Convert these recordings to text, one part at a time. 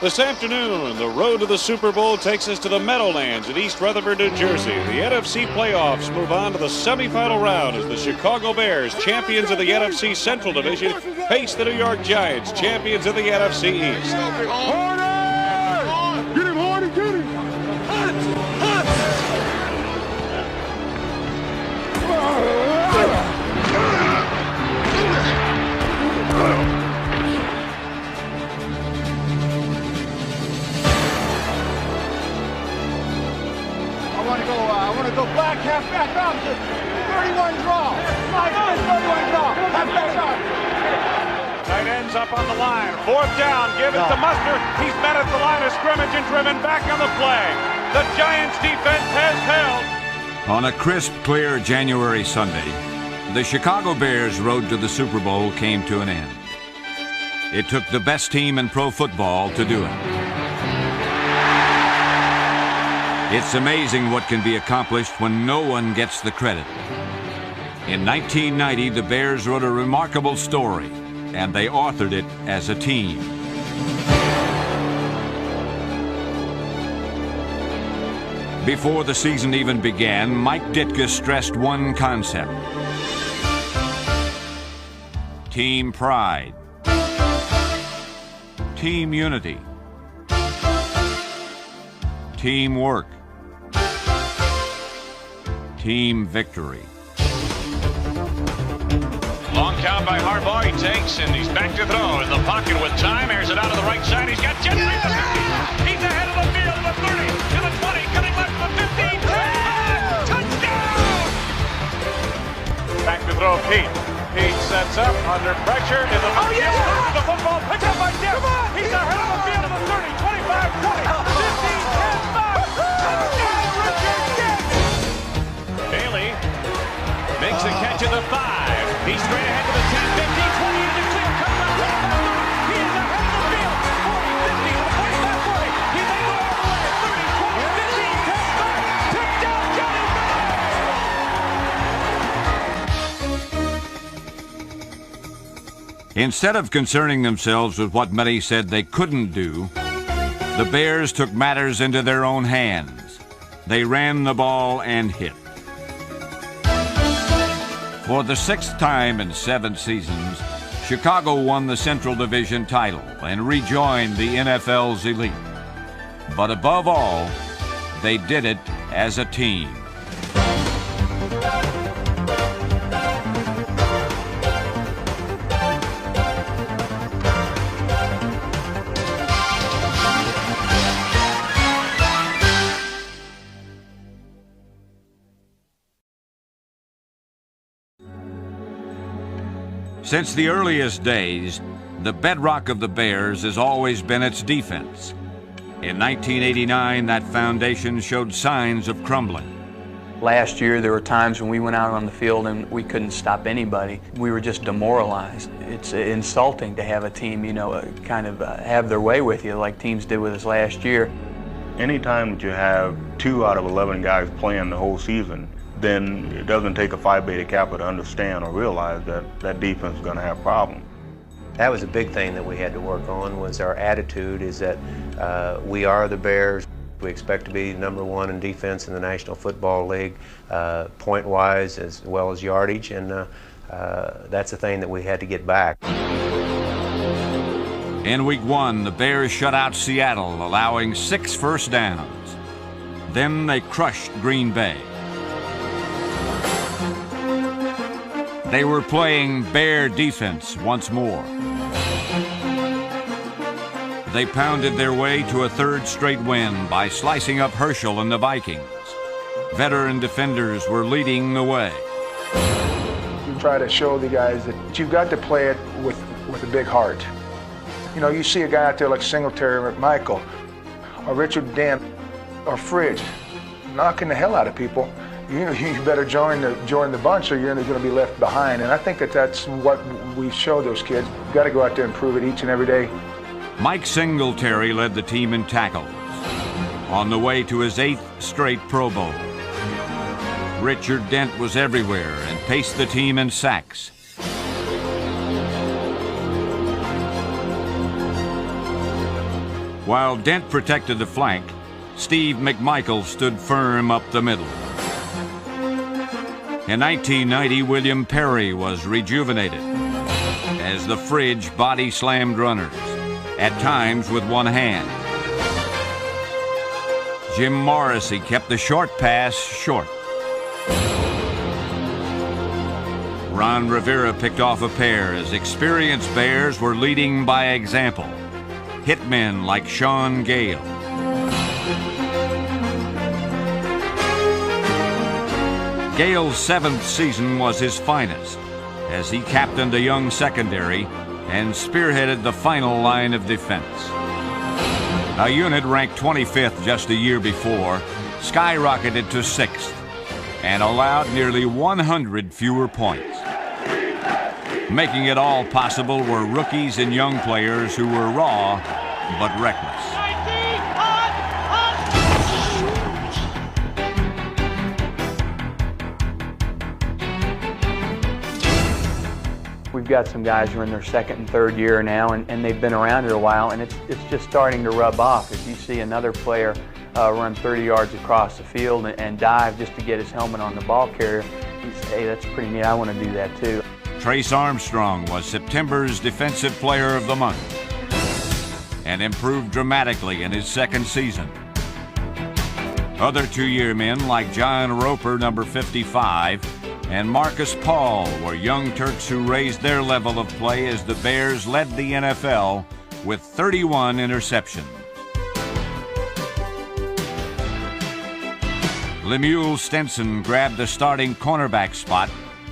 This afternoon, the road to the Super Bowl takes us to the Meadowlands in East Rutherford, New Jersey. The NFC playoffs move on to the semifinal round as the Chicago Bears, champions of the NFC Central Division, face the New York Giants, champions of the NFC East. Harder! Get him, Hardy, get him! I want to go back, half back opposite. 31 draw. My God, 31 draw. Half back opposite. Tight ends up on the line. Fourth down. Give it to Mustard. He's met at the line of scrimmage and driven back on the play. The Giants defense has held. On a crisp, clear January Sunday, the Chicago Bears' road to the Super Bowl came to an end. It took the best team in pro football to do it. It's amazing what can be accomplished when no one gets the credit. In 1990, the Bears wrote a remarkable story, and they authored it as a team. Before the season even began, Mike Ditka stressed one concept: team pride, team unity, teamwork, team victory. Long count by Harbaugh. He takes and he's back to throw in the pocket with time. Airs it out to the right side. He's got Jeffrey at the 50. He's ahead of the field to the 30, to the 20, cutting left to the 15. Touchdown! Back to throw Pete. Pete sets up under pressure in the field. The football picked up by Jeff. He's ahead of the field to the 30, 25, 20, 15, 10, 5. Touchdown, Richard Dent! Bailey makes a catch at the 5. He's straight ahead to the 10, 15, 20, into clear. Comes out to the 30. He is ahead of the field. 40, 50, to the 45, 40. He's able to overlay. 30, 20, 15, 10, 5. Touchdown, Johnny Manziel! Instead of concerning themselves with what many said they couldn't do, the Bears took matters into their own hands. They ran the ball and hit. For the 6th time in 7 seasons, Chicago won the Central Division title and rejoined the NFL's elite. But above all, they did it as a team. Since the earliest days, the bedrock of the Bears has always been its defense. In 1989, that foundation showed signs of crumbling. Last year, there were times when we went out on the field and we couldn't stop anybody. We were just demoralized. It's insulting to have a team, have their way with you like teams did with us last year. Anytime that you have 2 out of 11 guys playing the whole season, then it doesn't take a Phi Beta Kappa to understand or realize that that defense is going to have problems. That was a big thing that we had to work on, was our attitude is that we are the Bears. We expect to be #1 in defense in the National Football League, point-wise as well as yardage, and that's a thing that we had to get back. In Week 1, the Bears shut out Seattle, allowing 6 first downs. Then they crushed Green Bay. They were playing Bear defense once more. They pounded their way to a 3rd straight win by slicing up Herschel and the Vikings. Veteran defenders were leading the way. You try to show the guys that you've got to play it with a big heart. You see a guy out there like Singletary or McMichael, or Richard Dent, or Fridge, knocking the hell out of people. You better join the bunch or you're going to be left behind. And I think that's what we show those kids. You've got to go out there and prove it each and every day. Mike Singletary led the team in tackles, on the way to his 8th straight Pro Bowl. Richard Dent was everywhere and paced the team in sacks. While Dent protected the flank, Steve McMichael stood firm up the middle. In 1990, William Perry was rejuvenated as the Fridge body slammed runners, at times with one hand. Jim Morrissey kept the short pass short. Ron Rivera picked off a pair as experienced Bears were leading by example. Hitmen like Sean Gale. Gale's 7th season was his finest, as he captained a young secondary and spearheaded the final line of defense. A unit ranked 25th just a year before skyrocketed to 6th and allowed nearly 100 fewer points. Making it all possible were rookies and young players who were raw but reckless. We've got some guys who are in their 2nd and 3rd year now, and they've been around it a while, and it's just starting to rub off. If you see another player run 30 yards across the field and dive just to get his helmet on the ball carrier, you say, hey, that's pretty neat, I want to do that too. Trace Armstrong was September's Defensive Player of the Month and improved dramatically in his 2nd season. Other 2-year men like John Roper, number 55, and Marcus Paul were young Turks who raised their level of play as the Bears led the NFL with 31 interceptions. Lemuel Stenson grabbed the starting cornerback spot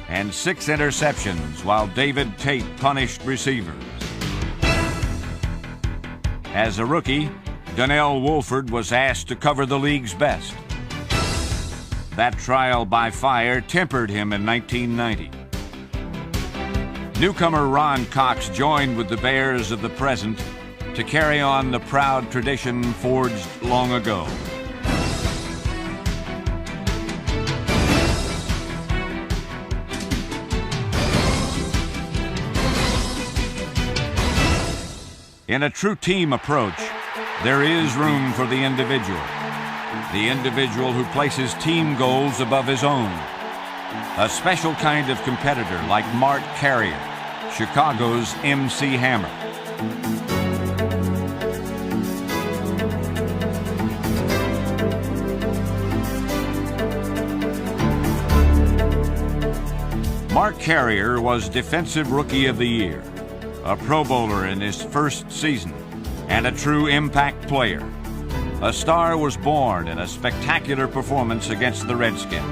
and 6 interceptions while David Tate punished receivers. As a rookie, Donnell Wolford was asked to cover the league's best. That trial by fire tempered him in 1990. Newcomer Ron Cox joined with the Bears of the present to carry on the proud tradition forged long ago. In a true team approach, there is room for the individual who places team goals above his own. A special kind of competitor like Mark Carrier, Chicago's MC Hammer. Mark Carrier was Defensive Rookie of the Year, a Pro Bowler in his 1st season, and a true impact player. A star was born in a spectacular performance against the Redskins.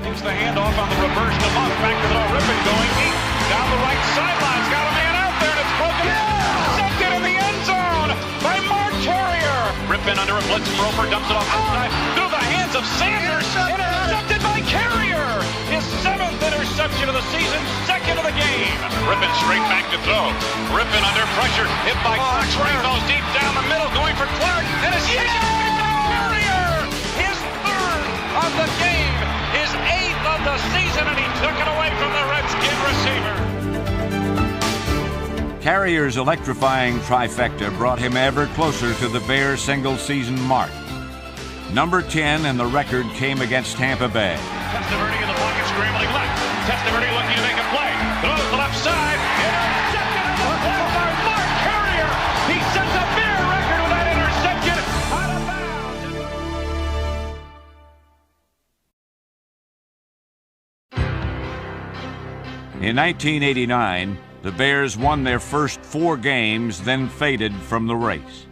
Gives the handoff on the reverse to Monk. Back to throw. Rippon going deep. Down the right sidelines. Got a man out there, and it's broken. Intercepted in the end zone by Mark Carrier. Rippon under a blitz. Roper dumps it off the side. Through the hands of Sanders. Intercepted by Carrier. His 7th interception of the season. 2nd of the game. Rippon straight back to throw. Rippon under pressure. Hit by Clark. Straight goes deep down the middle. Going for Clark. And it's Carrier. His 3rd of the game. His 8th of the season. And he took it away from the Redskin receiver. Carrier's electrifying trifecta brought him ever closer to the Bears' single-season mark. Number 10 in the record came against Tampa Bay. Testaverde in the pocket, scrambling left. Testaverde looking to make a play. Throws the left side. Intercepted on the play by Mark Carrier. He sets a Bear record with that interception out of bounds. In 1989, the Bears won their first 4 games, then faded from the race.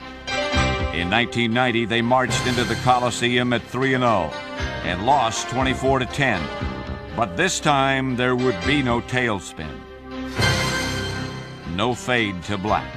In 1990, they marched into the Coliseum at 3-0 and lost 24-10. But this time, there would be no tailspin. No fade to black.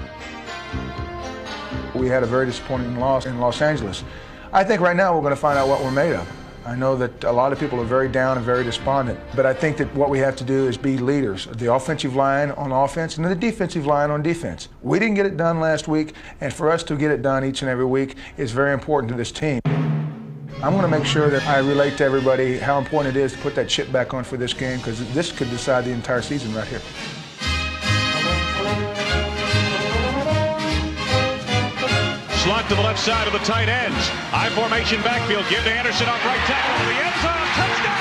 We had a very disappointing loss in Los Angeles. I think right now we're going to find out what we're made of. I know that a lot of people are very down and very despondent, but I think that what we have to do is be leaders. The offensive line on offense and the defensive line on defense. We didn't get it done last week, and for us to get it done each and every week is very important to this team. I'm going to make sure that I relate to everybody how important it is to put that chip back on for this game, because this could decide the entire season right here. punt to the left side of the tight ends. High formation backfield. Give to Anderson off right tackle to the end zone. Touchdown!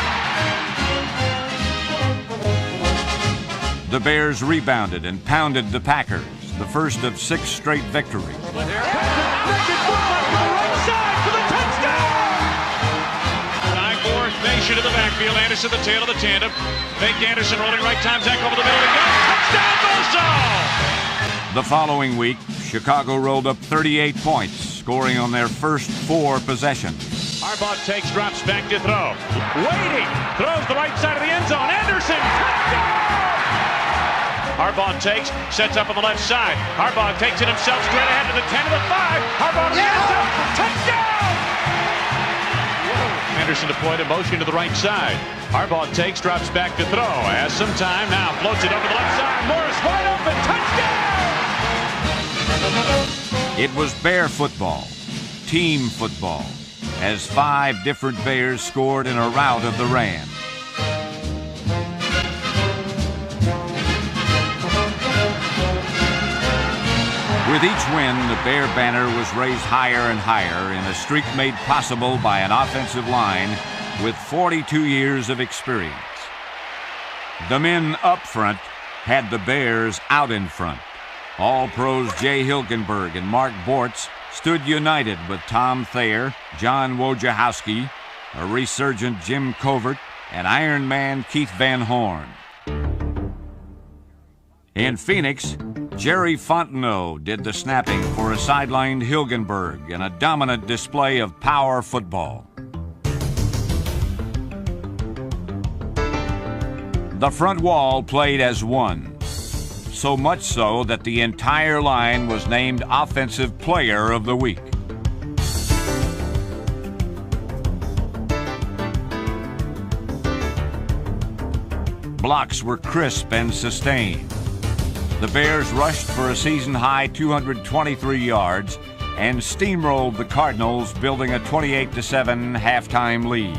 The Bears rebounded and pounded the Packers, the first of 6 straight victories. Nation to the backfield. Anderson, the tail of the tandem. Fake Anderson rolling right time. Zach over the middle and goes. Touchdown, Bosa! The following week, Chicago rolled up 38 points, scoring on their first 4 possessions. Harbaugh takes, drops back to throw. Waiting. Throws the right side of the end zone. Anderson. Touchdown! Harbaugh takes, sets up on the left side. Harbaugh takes it himself straight ahead to the 10 to the 5. Harbaugh to the end zone. Touchdown! Anderson deployed in motion to the right side. Harbaugh takes, drops back to throw. Has some time now. Floats it over the left side. Morris wide open. Touchdown! It was Bear football, team football, as 5 different Bears scored in a rout of the Rams. With each win, the Bear banner was raised higher and higher in a streak made possible by an offensive line with 42 years of experience. The men up front had the Bears out in front. All-pros Jay Hilgenberg and Mark Bortz stood united with Tom Thayer, John Wojciechowski, a resurgent Jim Covert, and Iron Man Keith Van Horn. In Phoenix, Jerry Fontenot did the snapping for a sidelined Hilgenberg in a dominant display of power football. The front wall played as one, so much so that the entire line was named Offensive Player of the Week. Blocks were crisp and sustained. The Bears rushed for a season-high 223 yards and steamrolled the Cardinals, building a 28-7 halftime lead.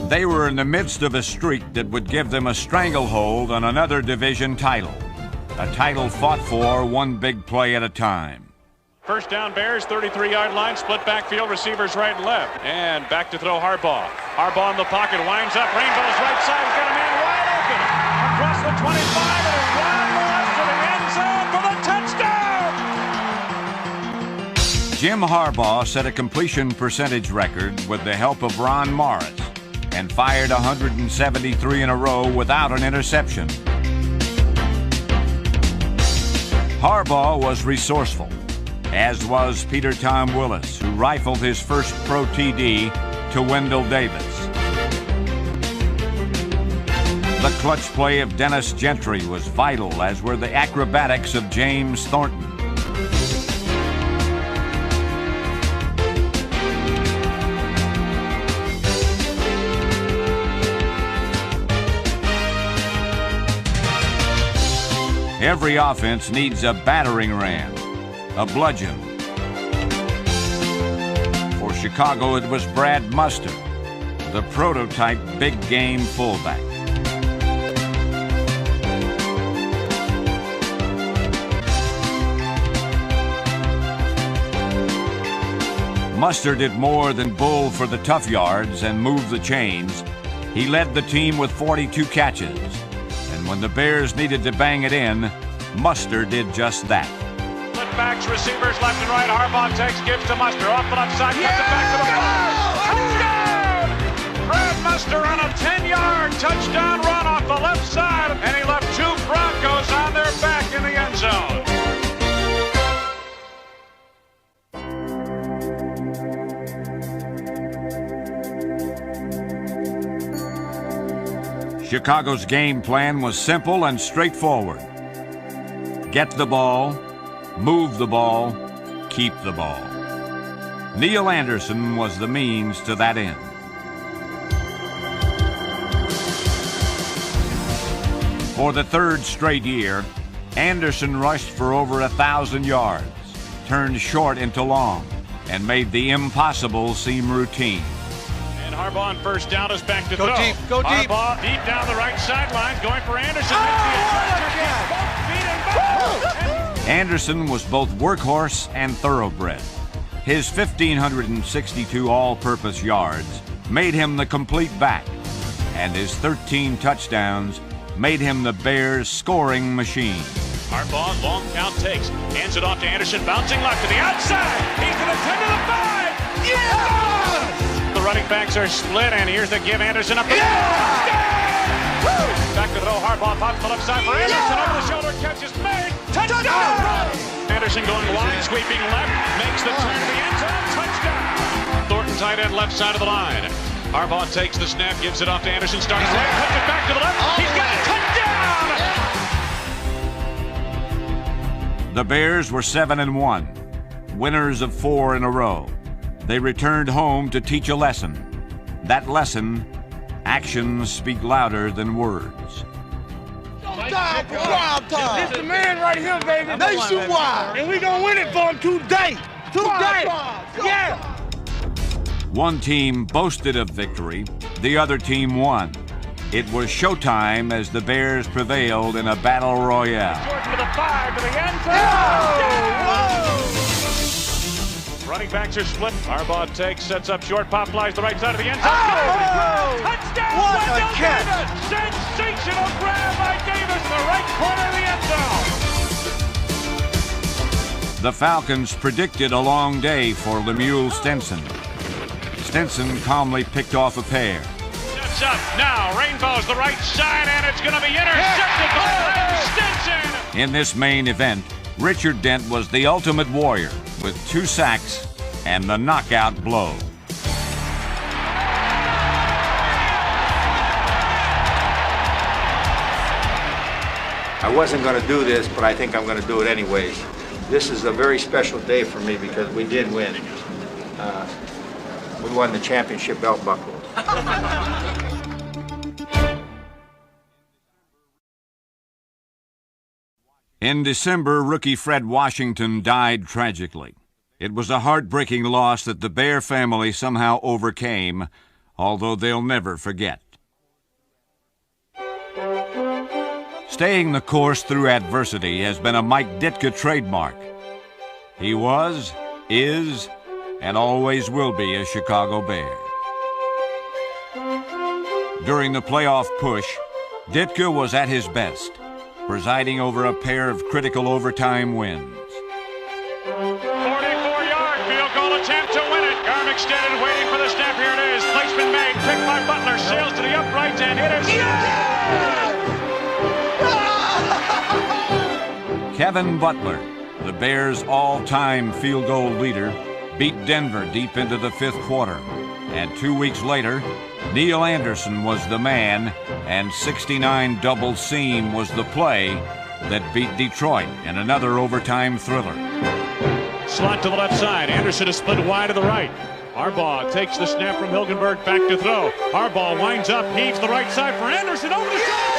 They were in the midst of a streak that would give them a stranglehold on another division title, a title fought for one big play at a time. First down Bears, 33-yard line, split backfield, receivers right and left. And back to throw Harbaugh. Harbaugh in the pocket, winds up, Rainbow's right side, he's got a man wide open. Across the 25 and it's Ron Morris to the end zone for the touchdown! Jim Harbaugh set a completion percentage record with the help of Ron Morris and fired 173 in a row without an interception. Harbaugh was resourceful, as was Peter Tom Willis, who rifled his first pro TD to Wendell Davis. The clutch play of Dennis Gentry was vital, as were the acrobatics of James Thornton. Every offense needs a battering ram, a bludgeon. For Chicago, it was Brad Muster, the prototype big game fullback. Muster did more than bull for the tough yards and move the chains. He led the team with 42 catches. And when the Bears needed to bang it in, Muster did just that. Split backs, receivers left and right. Harbaugh takes, gives to Muster. Off the left side, cuts it back to the 5. Touchdown! Brad Muster on a 10-yard touchdown run off the left side. And he left 2 Broncos on their back in the end zone. Chicago's game plan was simple and straightforward. Get the ball, move the ball, keep the ball. Neil Anderson was the means to that end. For the 3rd straight year, Anderson rushed for over 1,000 yards, turned short into long, and made the impossible seem routine. And Harbaugh on first down is back to throw. Deep, go deep. Harbaugh deep down the right sideline, going for Anderson. Anderson was both workhorse and thoroughbred. His 1,562 all-purpose yards made him the complete back, and his 13 touchdowns made him the Bears' scoring machine. Harbaugh, long count takes, hands it off to Anderson, bouncing left to the outside. He's to the 10 to the 5. Yes! The running backs are split, and here's the give. Anderson up the back to throw. Harbaugh pops the left side for Anderson. Over the shoulder, catch is made. Touchdown! Anderson going wide, sweeping left, makes the turn to the end zone. Touchdown! Thornton tight end left side of the line. Harbaugh takes the snap, gives it off to Anderson, starting right, puts it back to the left. He's got a touchdown! The Bears were 7-1, winners of 4 in a row. They returned home to teach a lesson. That lesson: actions speak louder than words. This the man right here, baby. Nationwide. And we gonna win it for him today. Today. Yeah. One team boasted of victory, the other team won. It was showtime as the Bears prevailed in a battle royale. Jordan to the 5 to the end zone. Running backs are split. Harbaugh takes, sets up short, pop flies the right side of the end zone. Touchdown! What a catch! Sensational grab by Davis in the right corner of the end zone. The Falcons predicted a long day for Lemuel Stinson. Stinson calmly picked off a pair. Steps up now, rainbows the right side, and it's going to be intercepted by Stinson. In this main event, Richard Dent was the ultimate warrior with 2 sacks and the knockout blow. I wasn't going to do this, but I think I'm going to do it anyways. This is a very special day for me because we did win. We won the championship belt buckle. In December, rookie Fred Washington died tragically. It was a heartbreaking loss that the Bear family somehow overcame, although they'll never forget. Staying the course through adversity has been a Mike Ditka trademark. He was, is, and always will be a Chicago Bear. During the playoff push, Ditka was at his best, presiding over a pair of critical overtime wins. 44-yard field goal attempt to win it. Arm extended, waiting for the snap. Here it is. Placement made. Picked by Butler. Sails to the uprights and Kevin Butler, the Bears' all-time field goal leader, beat Denver deep into the 5th quarter. And 2 weeks later, Neil Anderson was the man, and 69 double seam was the play that beat Detroit in another overtime thriller. Slot to the left side. Anderson is split wide to the right. Harbaugh takes the snap from Hilgenberg, back to throw. Harbaugh winds up, heaves the right side for Anderson, over the top.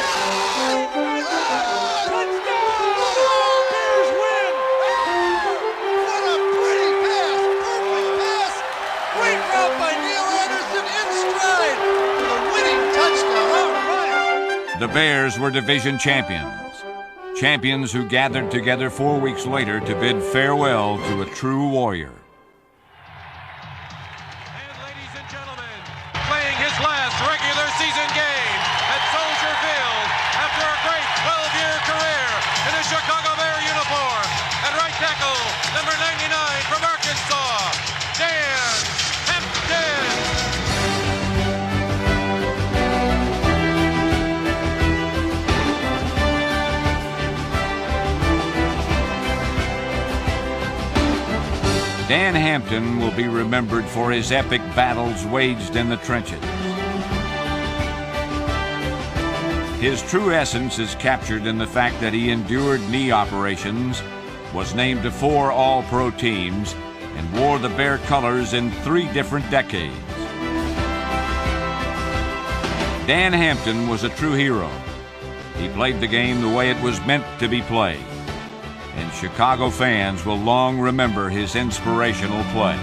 The Bears were division champions. Champions who gathered together 4 weeks later to bid farewell to a true warrior. And ladies and gentlemen, playing his last regular season game at Soldier Field after a great 12-year career in a Chicago Bear uniform. At right tackle, number 99 from Arkansas, Dan Hampton. Dan Hampton will be remembered for his epic battles waged in the trenches. His true essence is captured in the fact that he endured knee operations, was named to 4 All-Pro teams, and wore the Bear colors in 3 different decades. Dan Hampton was a true hero. He played the game the way it was meant to be played, and Chicago fans will long remember his inspirational play.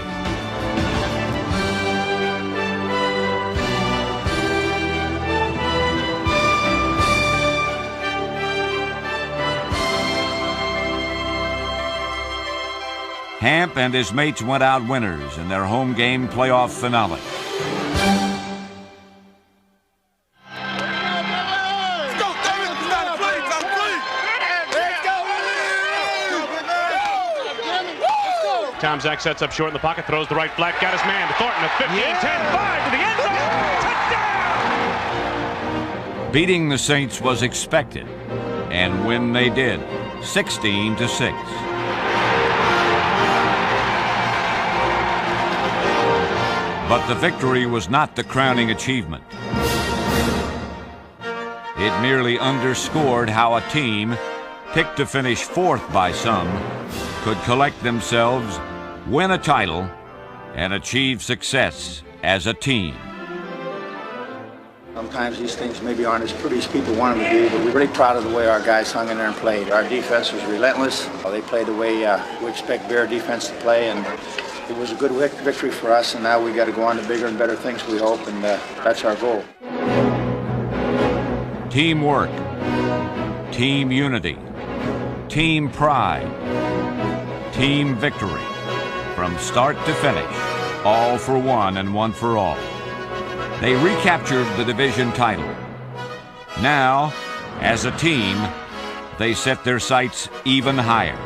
Hamp and his mates went out winners in their home game playoff finale. Tomczak sets up short in the pocket, throws the right flat, got his man. Thornton at 15, 10, 5 to the end zone. Touchdown! Beating the Saints was expected, and when they did, 16-6. But the victory was not the crowning achievement. It merely underscored how a team, picked to finish fourth by some, could collect themselves, win a title, and achieve success as a team. Sometimes these things maybe aren't as pretty as people want them to be, but we're really proud of the way our guys hung in there and played. Our defense was relentless. They played the way we expect Bear defense to play, and it was a good victory for us, and now we got to go on to bigger and better things, we hope, and that's our goal. Teamwork, team unity, team pride, team victory, from start to finish, all for one and one for all. They recaptured the division title. Now, as a team, they set their sights even higher.